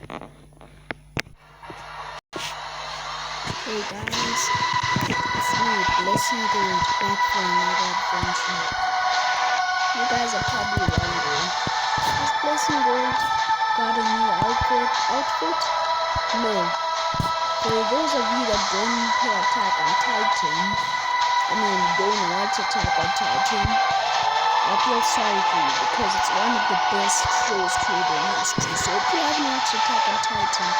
Hey guys, it's me, Blessing Gold, back for another adventure. You guys are probably wondering, has Blessing Gold got a new outfit? No. For those of you that don't play Attack on Titan, don't watch Attack on Titan, I feel sorry for you because it's one of the best shows created in history. So if you haven't watched Attack on Titan,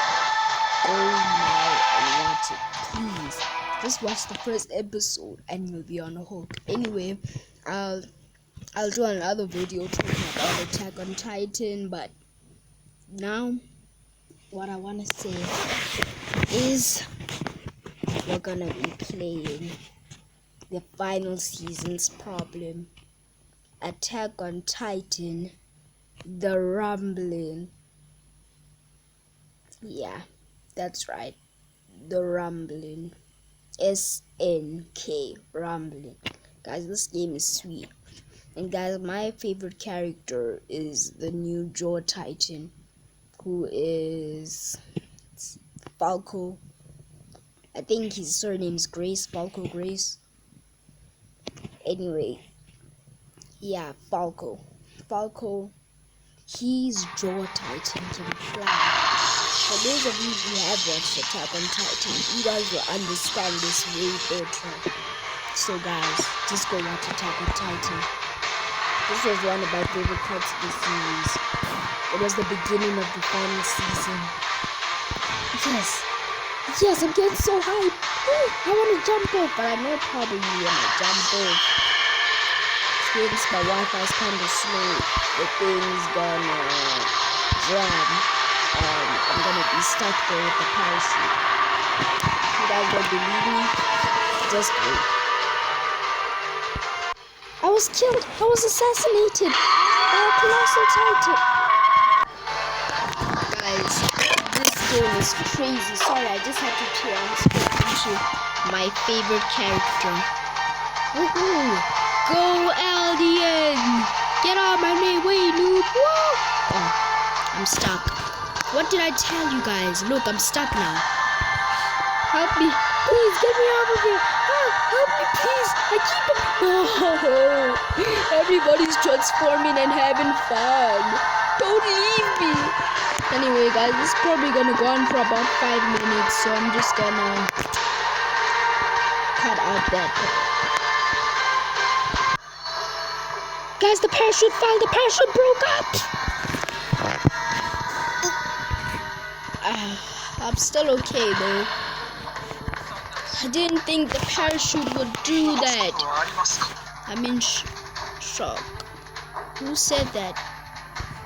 go now and watch it, please. Just watch the first episode and you'll be on a hook. Anyway, I'll do another video talking about Attack on Titan, but now what I want to say is we're gonna be playing the final season's problem, Attack on Titan, The Rumbling. Yeah, that's right, The Rumbling. SNK, Rumbling. Guys, this game is sweet. And guys, my favorite character is the new Jaw Titan, who is Falco. I think his surname is Grace, Falco Grace. Anyway, yeah, Falco, he's Jaw Titan can fly. For those of you who have watched Attack on Titan, you guys will understand this way better. So guys, just go watch Attack on Titan. This was one of my favorite parts of the series. It was the beginning of the final season. Yes, I'm getting so hyped. I want to jump off, but I know probably when I jump off, since my Wi-Fi is kind of slow, the thing's gonna jam. I'm gonna be stuck there with the parachute. You guys don't believe me? Just wait. I was killed. I was assassinated by a colossal titan. Guys, this game is crazy. Sorry, I just had to transfer into my favorite character. Woohoo! Go Eldian! Get out of my way, noob! Woo! Oh, I'm stuck. What did I tell you guys? Look, I'm stuck now. Help me. Please, get me out of here. Help me, please. I keep on... No. Everybody's transforming and having fun. Don't leave me. Anyway, guys, this is probably going to go on for about 5 minutes. So I'm just going to cut out that part. Guys, the parachute fell. The parachute broke up. I'm still okay though. I didn't think the parachute would do that. I'm in shock. Who said that?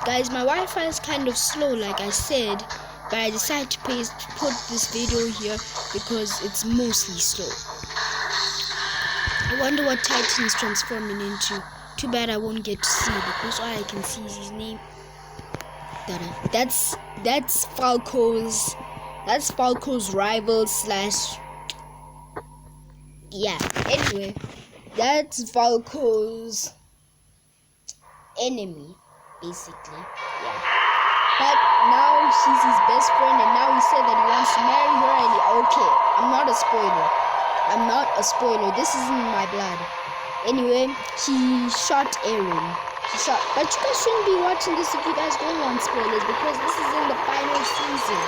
Guys, my Wi-Fi is kind of slow like I said, but I decided to put this video here because it's mostly slow. I wonder what Titan is transforming into. Too bad I won't get to see it because all I can see is his name. That's Falco's rival slash... Yeah, anyway, that's Falco's enemy, basically. Yeah. But now she's his best friend, and now he said that he wants to marry her, and okay, I'm not a spoiler. This isn't in my blood. Anyway, he shot Eren. But you guys shouldn't be watching this if you guys don't want spoilers, because this is in the final season.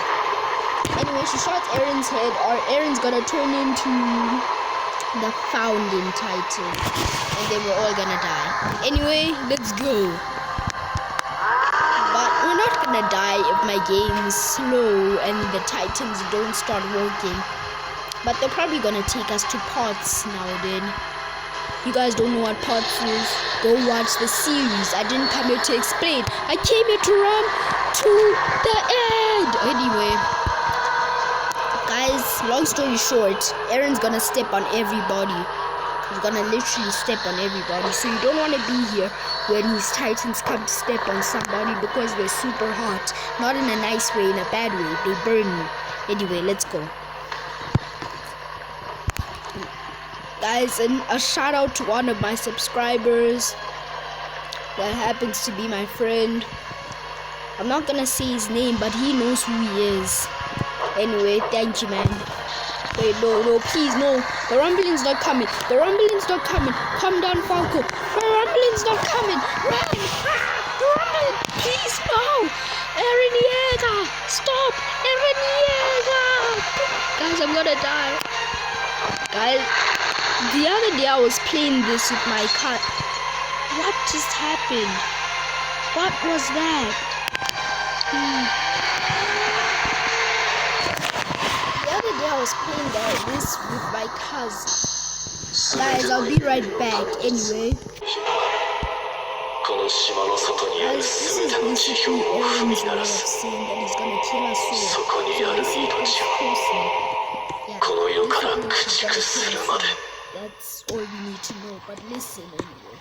Anyway, she shot Eren's head, or Eren's gonna turn into the founding Titan, and then we're all gonna die. Anyway, let's go. But we're not gonna die if my game is slow and the Titans don't start working. But they're probably gonna take us to Pots now then. You guys don't know what Pots is? Go watch the series. I didn't come here to explain. I came here to run to the end. Anyway, guys, long story short, Eren's gonna step on everybody. He's gonna literally step on everybody. So you don't want to be here when his Titans come to step on somebody because they're super hot. Not in a nice way, in a bad way. They burn you. Anyway, let's go. Guys, and a shout out to one of my subscribers that happens to be my friend. I'm not gonna say his name, but he knows who he is. Anyway, thank you, man. Wait, no, please, no. The rumbling's not coming. The rumbling's not coming. Calm down, Falco. The rumbling's not coming. Run! The rumbling! Please, no! Eren Yeager! Stop! Eren Yeager! Guys, I'm gonna die. Guys, the other day I was playing this with my cat. What just happened? What was that? The other day I was playing this with my cousin. Guys, I'll be right back anyway. Guys, this is basically Eren's way of saying that he's gonna kill us all. So listen closely. Yeah, that's all we need to know, but listen anyway.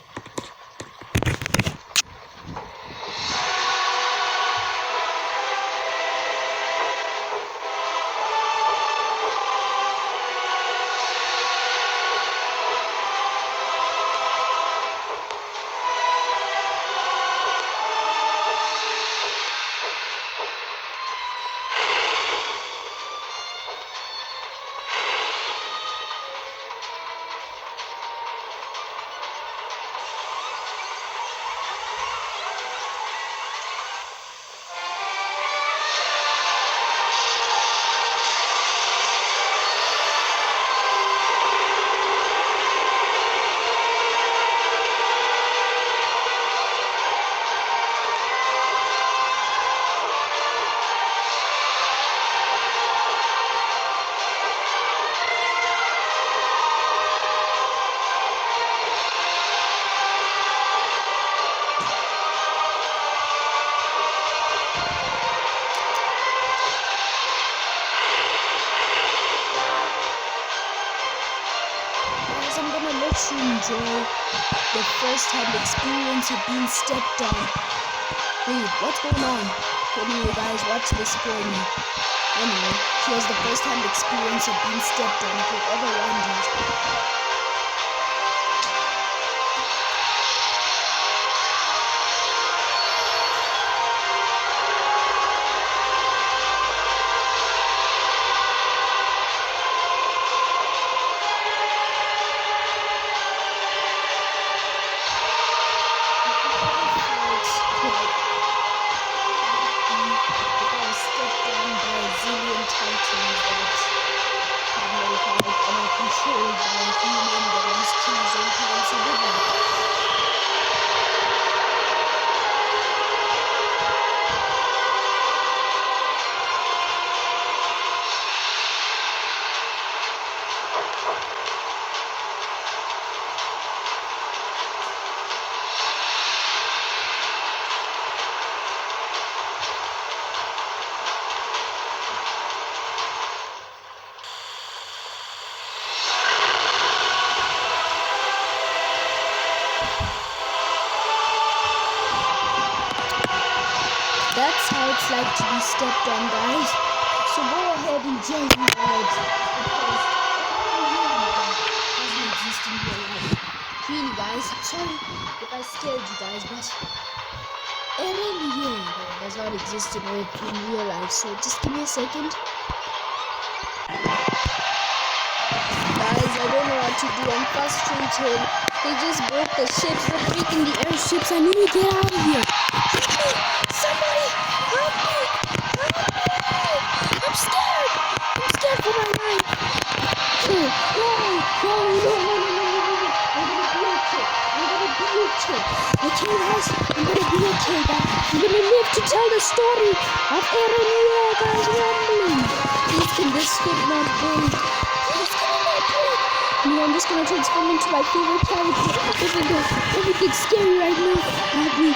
To enjoy the first-hand experience of being stepped on. Wait, what's going on? Anyway, guys, watch this for me. Anyway, here's the first-hand experience of being stepped on. If you've ever wondered. That's how it's like to be stepped on, guys. So go ahead and enjoy the words, because doesn't exist in real life. Really, guys, sorry if I scared you guys, but Eren Yeager does not exist in real life. So just give me a second. Guys, I don't know what to do. I'm frustrated. They just broke the ships. They're breaking the airships. I need to get out of here. Help me! Somebody! Help me! Help me! I'm scared! I'm scared for my life! No! I'm gonna be okay. Okay, guys? I'm gonna be okay, guys. I'm gonna live to tell the story of Eren Yeager's rumbling. Please, can this ship not break? Please, can it not break? No, I'm just gonna transform into my favorite character. Even though everything's scary right now. Help me.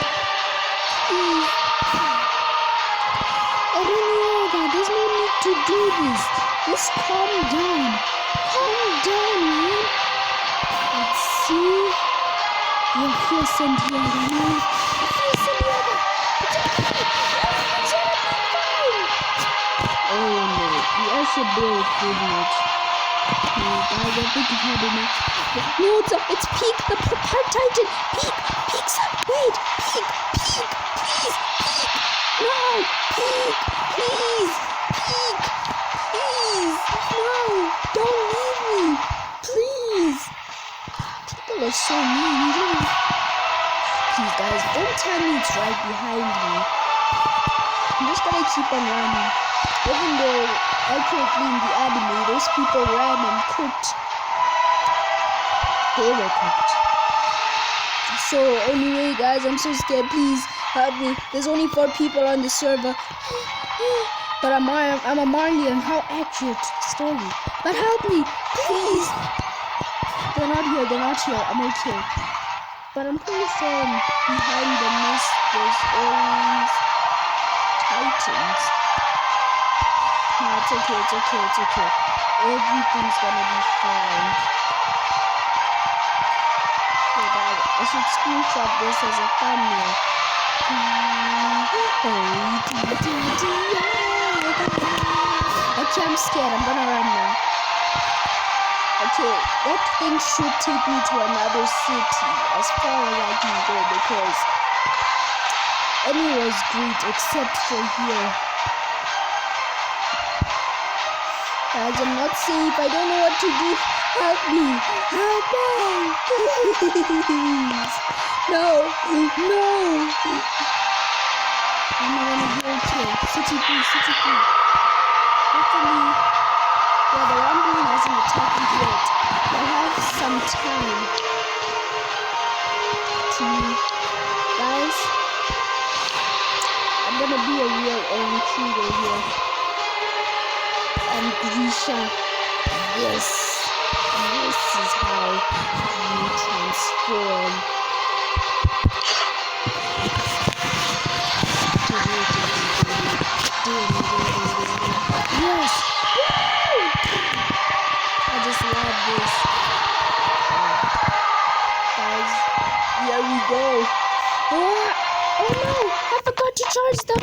Eren Yeager, there's no need to do this. Just calm down. Calm down, man. Let's see. You're fearsome, Yeager, man. You're fearsome, Yeager. It's okay. It's gonna be fine. Oh no, the airship broke, didn't it? No, guys, I think you've had enough. No, it's Peak, the Park Titan. Peak, sir. Wait, Peak, please, Peak. No! Peek! Please! Peek! Please! No! Don't leave me! Please! People are so mean. Please, guys, don't tell me it's right behind me. I'm just gonna keep on running. Even though accurately in the anime, those people ran and cooked. They were cooked. So anyway, guys, I'm so scared. Please help me. There's only 4 people on the server. But I'm a Marlian. How accurate story. But help me, please. They're not here. They're not here. I'm okay. But I'm pretty sure behind the mist there's always Titans. No, it's okay. It's okay. It's okay. Everything's gonna be fine. Okay, guys, I should screenshot this as a thumbnail. Okay, I'm scared. I'm gonna run now. Okay, that thing should take me to another city as far as I can go because anywhere's great except for here. Guys, I'm not safe. I don't know what to do. Help me! Help me! Please! No! No! I'm not gonna be okay. City, please. City, please. Hopefully, yeah, the Rumbling hasn't attacked me yet. I have some time to, guys. I'm gonna be a real intruder here. And Grisha, yes, this is how you transform. Yes! Woo! I just love this. Guys, here we go. Oh no! I forgot to charge the